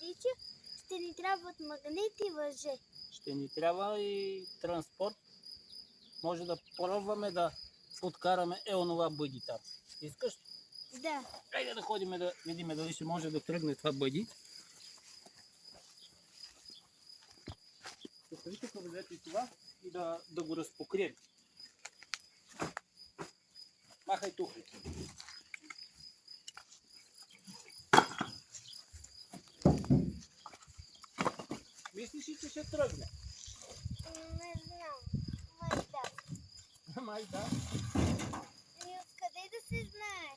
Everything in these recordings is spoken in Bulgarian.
тича, ще ни трябват магнит и въже. Ще ни трябва и транспорт. Може да пробваме да подкараме онова бъди там. Искаш? Да. Хайде да ходим да видим дали ще може да тръгне това бъди. Покажи тук възете и това и да го разпокрием. Махай тук. Мислиш ли, че ще тръгне? Не знам. Май да. Май да. И откъде да се знае?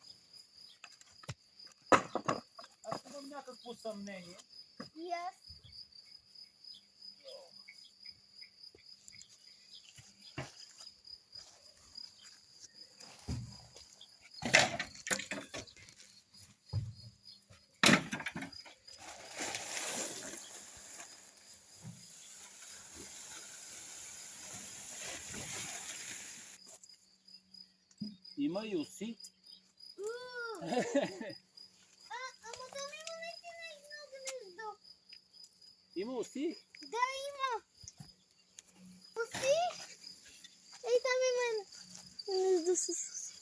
Аз имам някакво съмнение. И аз. Има и уси. Ама там има наистина едно гнездо. Има уси. Да, има. Уси? Ей, там има гнездо с уси.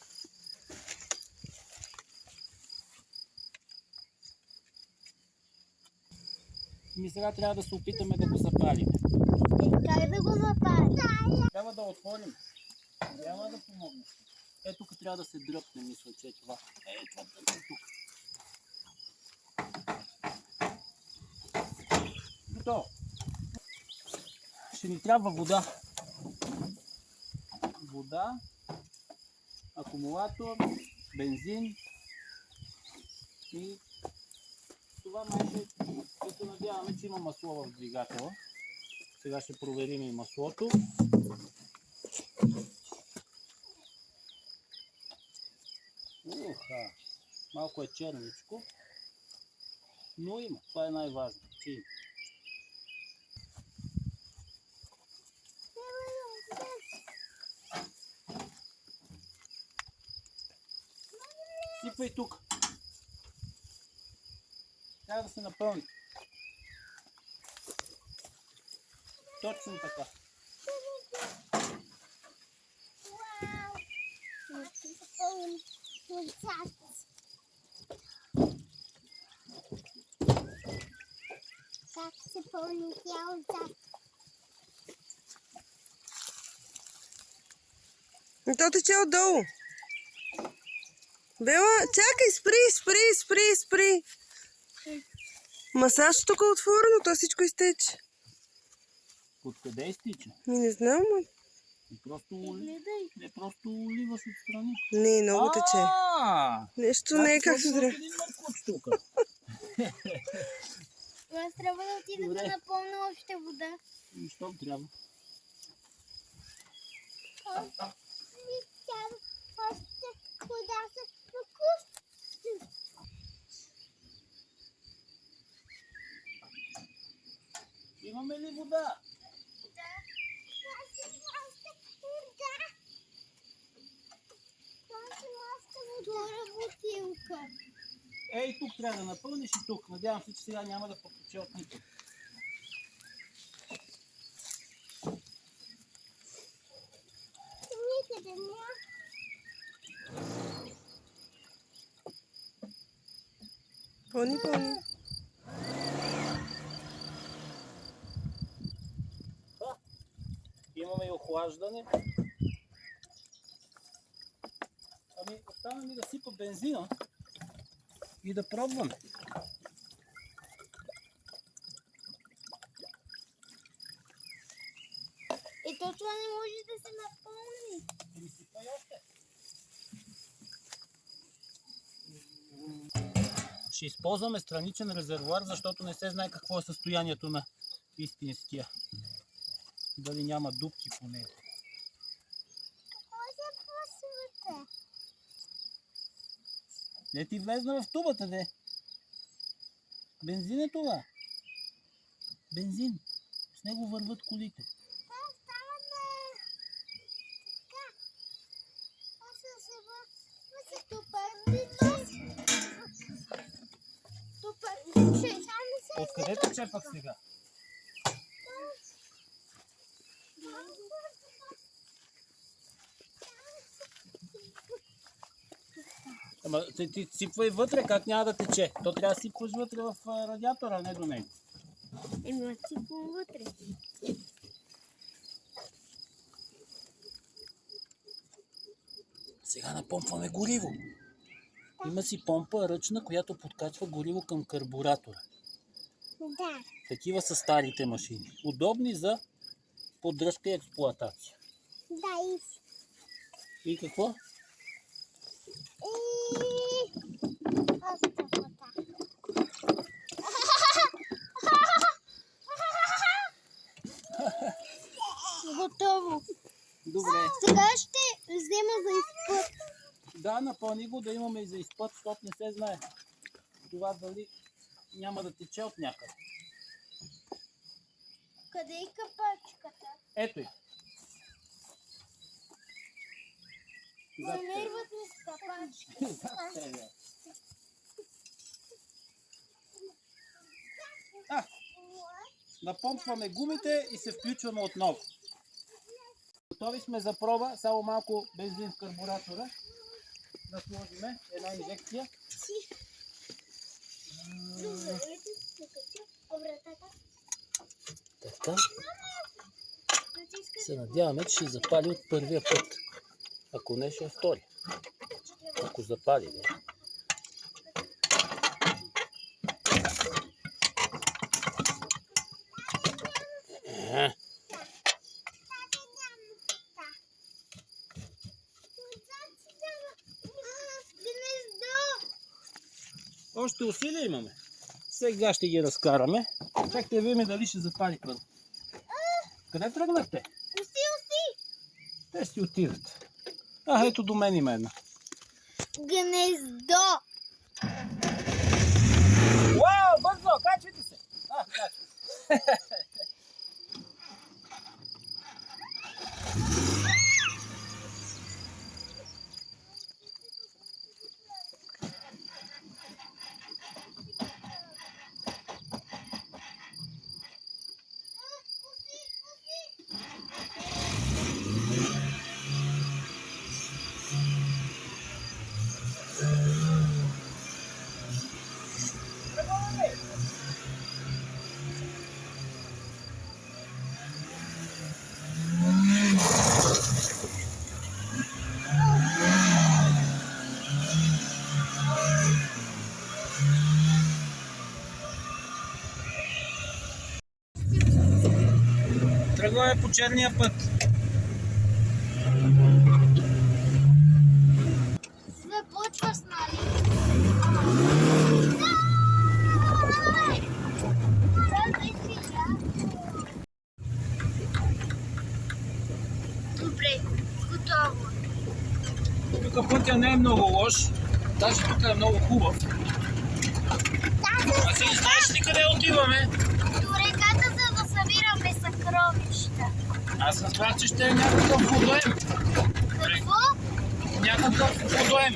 Ми сега трябва да се опитаме да го запалим. Как да го запалим? Трябва да отворим. Няма да помогне. Тук трябва да се дръпне, мисля, че е това. Това дръпне тук. Готово. Ще ни трябва вода. Вода, акумулатор, бензин и това майже, да се надяваме, че има масло в двигателя. Сега ще проверим и маслото. Малко е черничко, но има. Това е най-важно, че има. Сипвай тук. Трябва да се напълни. Точно така. Как се пълни тя отзад? То тече отдолу. Бела, чакай, спри. Масаж тук е отворено, то всичко изтече. Откъде изтича? Не знам, Не просто уливаш отстрани. Не, много тече. Нещо не е както трябва. Аз трябва да отида да напълня още вода. И щом трябва. Още вода се покусти. Имаме ли вода? Бутилка. Ей, тук трябва да напълниш и тук. Надявам се, че сега няма да потече от никъде. Никъде няма. Пълни. Имаме и охлаждане. Ами, остана ми да сипа бензина и да пробваме. И то това не може да се напълни. Ами сипай още. Ще използваме страничен резервоар, защото не се знае какво е състоянието на истинския. Дали няма дупки по него. Какво се посвете? Не ти влезна в тубата, де? Бензин е това. Бензин. С него върват колите. Откъде тече пък сега? Ама ти сипвай вътре, как няма да тече? То трябва да сипваш вътре в радиатора, а не до него. Ема сипвам вътре. Сега напомпваме гориво. Има си помпа ръчна, която подкачва гориво към карбуратора. Да. Такива са старите машини. Удобни за поддръжка и експлоатация. Да, И какво? Готово. Добре. Сега ще взема за изпът. Да, напълни го да имаме и за изпът, защото не се знае това дали няма да тече от някъде. Къде е капачката? Ето я. Замерват ми с капачка. Напомпваме гумите и се включваме отново. Готови сме за проба, само малко бензин в карбуратора. Да сложим една инжекция. Така. Се надяваме, че ще запали от първия път. Ако не, ще е втори. Ако запали, да. Още усилия имаме. Сега ще ги разкараме. Чакайте да видим дали ще запали първо. Къде тръгнахте? Уси! Те си отидат. Ето до мен има една. Гнездо! Уау, бързо, качвайте се! Тръгваме по черния път. Започва с нали. Добре, готово. Тук пътя не е много лош. Даже тук е много хубав. А сега знаеш ли къде отиваме? До реката, за да събираме съкровища. Аз разбрах, че ще е някакъв водоем. Какво? Някакъв водоем.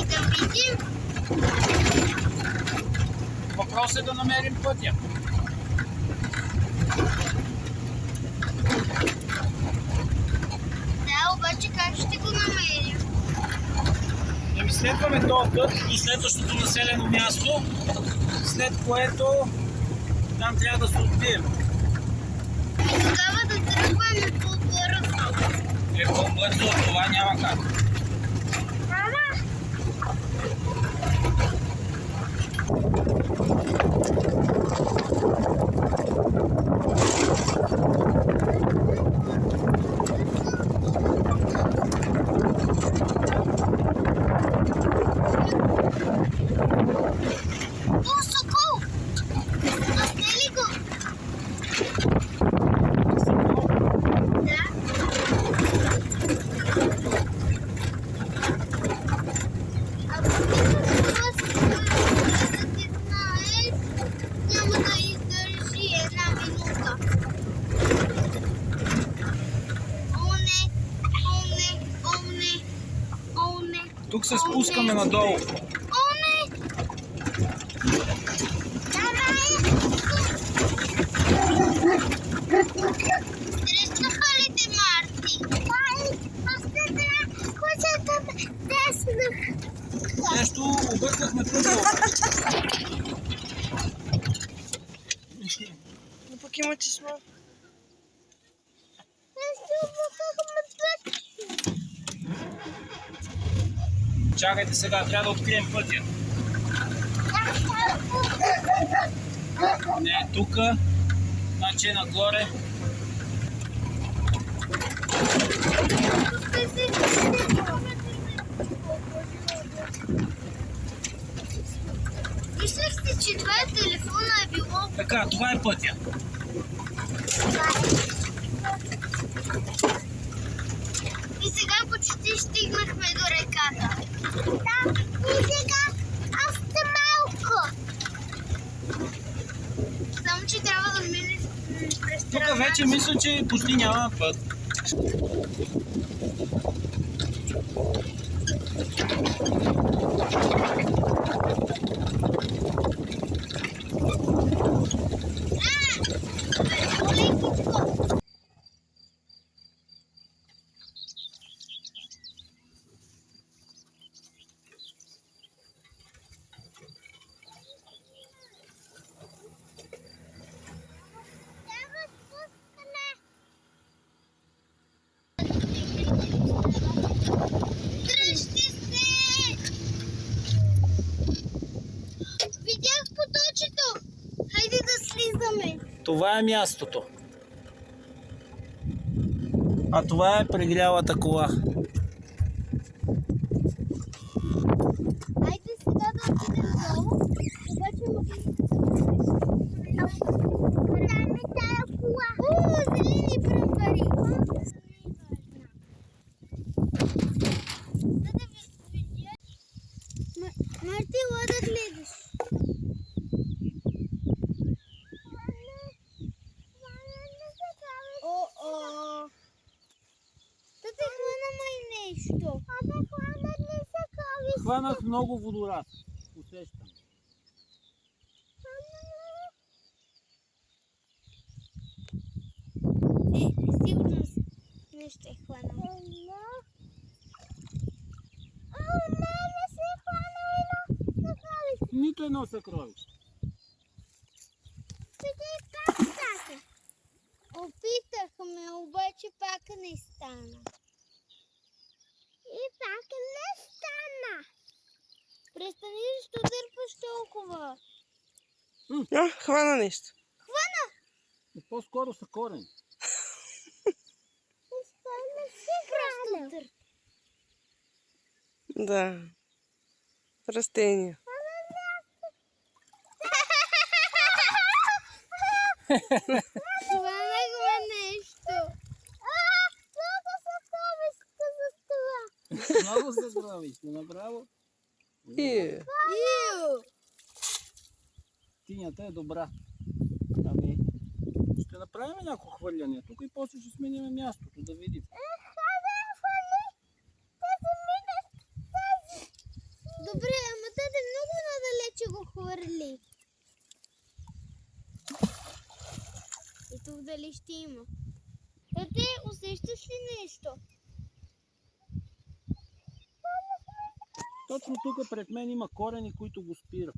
И да видим. Въпрос е да намерим пътя. Да, обаче как ще го намерим? Еми следваме този път и следващото населено място, след което там трябва да се отбием. И тогава да тръгваме по-бързо. По-бързо от това няма как. Мама! О, сокол! Настели го! Да. Ако ти знаеш, няма да издържи една минута. О, не! О, не! О, не! О, не! Тук се спускаме надолу. О, не! Срещнаха ли те, Марти? Аз не трябва, хочу да ме деснах. Нещо объркахме тук. Но пък има чешма. Нещо объркахме път. Чакайте сега, трябва да открием пътя. Не е тук, значи е нагоре. Мислех си, че това е телефона е било. Така, това е пътя. И сега почти стигнахме до реката. Да, и сега още малко. Само, че трябва да минеш през Тук страната. вече мисля, че почти няма път. Лекичко. Трябва спускане. Дръжте се! Видях поточето. Хайде да слизаме. Това е мястото. А това е прегрялата кола. Хайде сега да отидем долу. Обаче там е тая кола. Зелени пръмбари. Марти, ела да гледаш. О-о. Тате хвана май нещо. Абе, хвана не се кави. Хванах много водораз. Усещам. Сигурно нещо е хванал. Не се е хванал едно съкровище. Нито едно съкровище. Как стане? Опитахме, обаче пак не стана. И пак не стана. Престани да ще дърпаш толкова. Хвана нещо. По-скоро са корени. Просто дърпа. Да. Растения. Хванахме нещо. Много съкровища за това. Много съкровище, направо. Иу. Тинята е добра. Ами, ще направим някакво хвърляне тук и после ще сменим мястото, да видим. Добре, ама тате много надалече го хвърли. И тук дали ще има? Тате, усещаш ли нещо? Точно тук пред мен има корени, които го спират.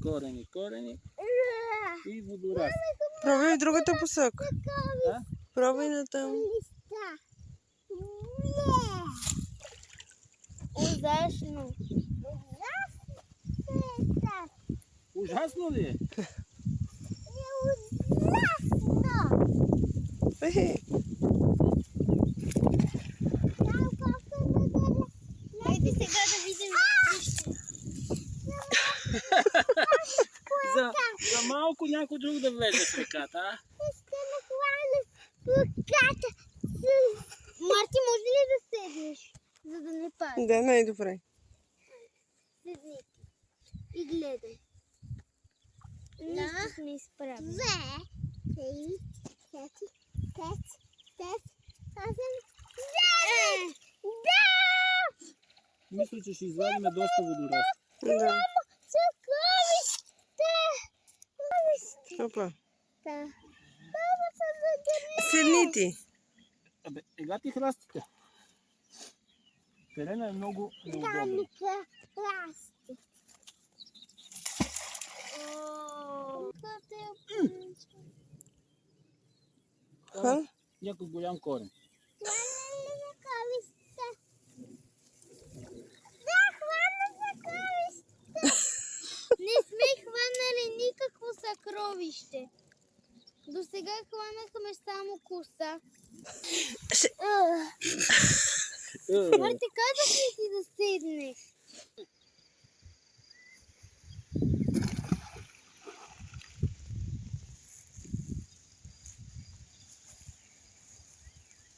Корени и водораз. Пробвай в другата посока. Да? Пробвай на там. Ужасно. Ужасно ли е? Хайде сега да видим. За малко някой друг да влезе в реката, а? Марти, може ли да седнеш, за да не падаш? Да, най-добре. Седни и гледай. Нищо сме изправени. 2, 3, 4, 5, 6, 8, 9! Да! Мисля, че ще извадим доста водораз. Да. Съкровище! Опа. Да. Баба се загърне. Седни ти. Абе, ега ти храстите. Терена е много неудобен. Даника расти. О, къде е принче? Хвана. Някой голям корен. Хвана ли закавища? Да, хвана закавища. Не сме хванали никакво съкровище. До сега хванахме само коса. Марти, казах ли ти да седнеш?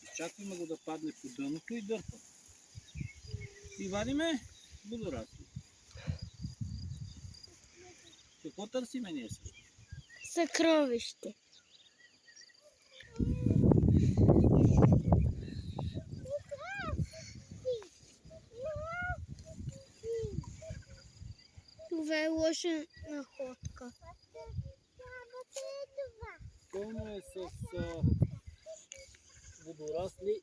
Изчакваме го да падне по дъното и дърпа. И вадиме водорасли. Какво търсиме ние също? Съкровище. Това е лоша находка. Пълно е с водорасли.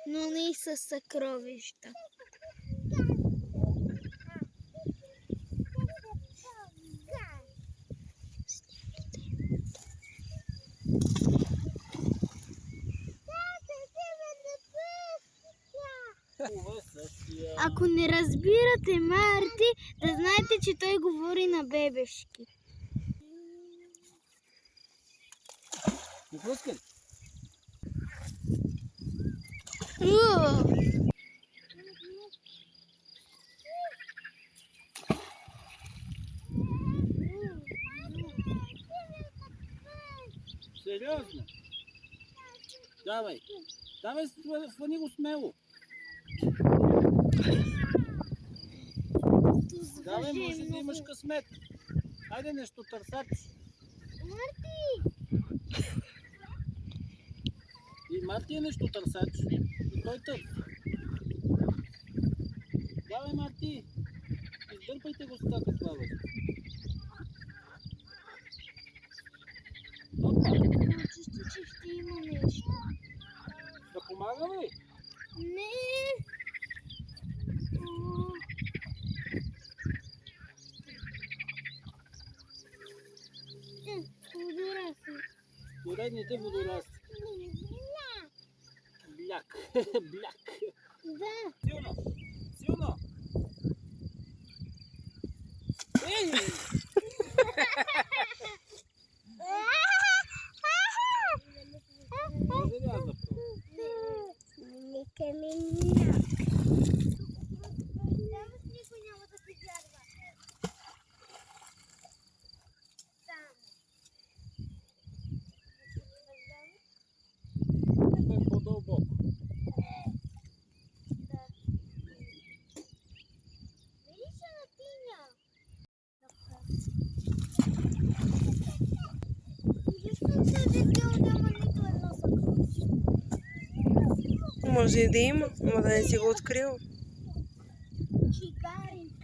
Но не и с съкровища. Това е същия. Ако не разбирате Марти, да знаете, че той говори на бебешки. Не пускай. Сериозно? Давай. Давай, свани го смело. Давай, може да имаш късмет. Хайде нещо търсач. Марти! И Марти е нещо търсач. И той търси. Давай, Марти. Издърпайте го с така плава. Опа. Чувствам, че ще има нещо. Да помагам ли? Не! О. Водорасли. Поредните водорасли. Бляк. Бляк. Да. Силно. Силно. Ей! Може ли аз да пробвам? Нека ми няма. Никой няма да ти вярва. Това е по-дълбоко. Да. Видиш на тиня? Защо този дел няма нито едно съкровище? Може и да има, ама да не си го открил. Чигарик.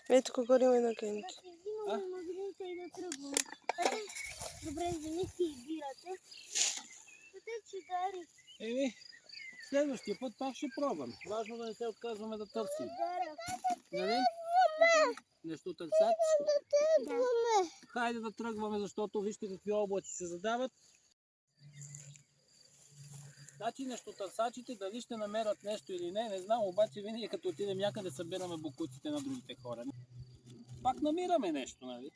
Ето какво има на Кенки. Взимаме магнита и да тръгваме. Добре, вземи си избирате. Къде е чигарик? Еми, следващия път пак ще пробвам. Важно да не се отказваме да търсим. Нали? Нещо търсач. Хайде да тръгваме, защото вижте какви облаци се задават. Значи нещо търсачите дали ще намерят нещо или не, не знам, обаче винаги като отидем някъде събираме бокуците на другите хора. Пак намираме нещо, нали?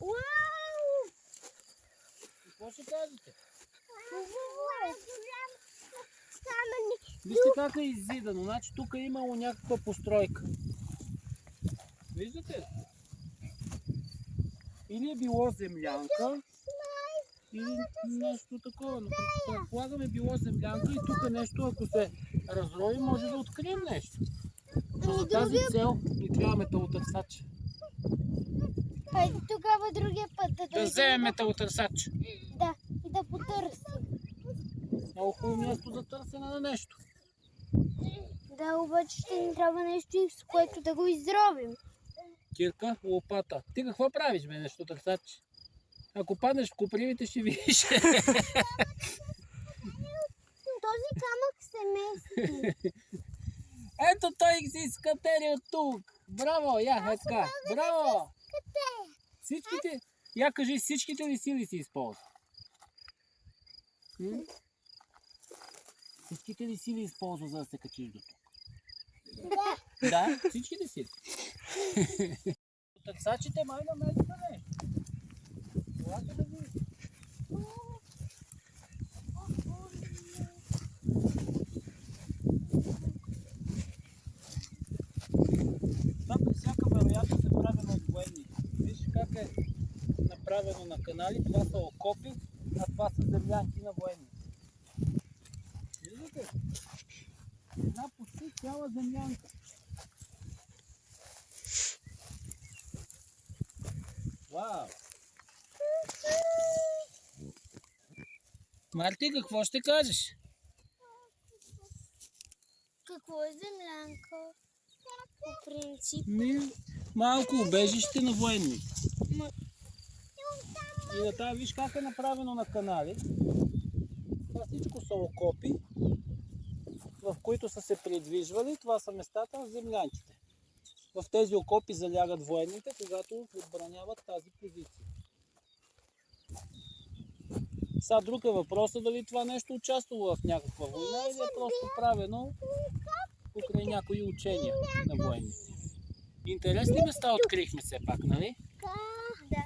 Уау! Какво ще кажете? Камъни. Вижте как е иззидано. Значи тук е имало някаква постройка. Виждате ли? Или е било землянка, или нещо такова. Но предполагаме било землянка и тук нещо, ако се разрои, може да открием нещо. Но за тази цел ни трябва металотърсач. Хайде тогава другия път да Да дойдем. вземем металотърсач. Да, и да потърсим търсим. Много хубаво място за търсене на нещо. Да, обаче ще ни трябва нещо, с което да го изровим. Кирка, лопата. Ти какво правиш, бе, нещо търсач? Ако паднеш в копривите, ще видиш. Този камък се мести. Ето той си изкатерил тук. Браво, я, е така. Браво! Всичките, я кажи, всичките ли сили си използва? Всичките ли сили използва, за да се качиш до тук? Да. Да, всичките сили. Търсачите май намериха нещо. Елате да видите. Това при всяка вероятност е правено от военните. Виж как е направено на канали. Това са окопи, а това са землянки на военните. Виждате? Една почти цяла землянка. Вау! Марти, какво ще кажеш? Какво е землянка? По принцип. Малко убежище на военните. Ма- И да тази виж как е направено на канали. Това всичко са окопи, в които са се придвижвали. Това са местата на землянките. В тези окопи залягат военните, когато отбраняват тази позиция. Сега друг е въпросът дали това нещо участвало в някаква война или е просто правено покрай някои учения на военните. Интересни места открихме все пак, нали? Да.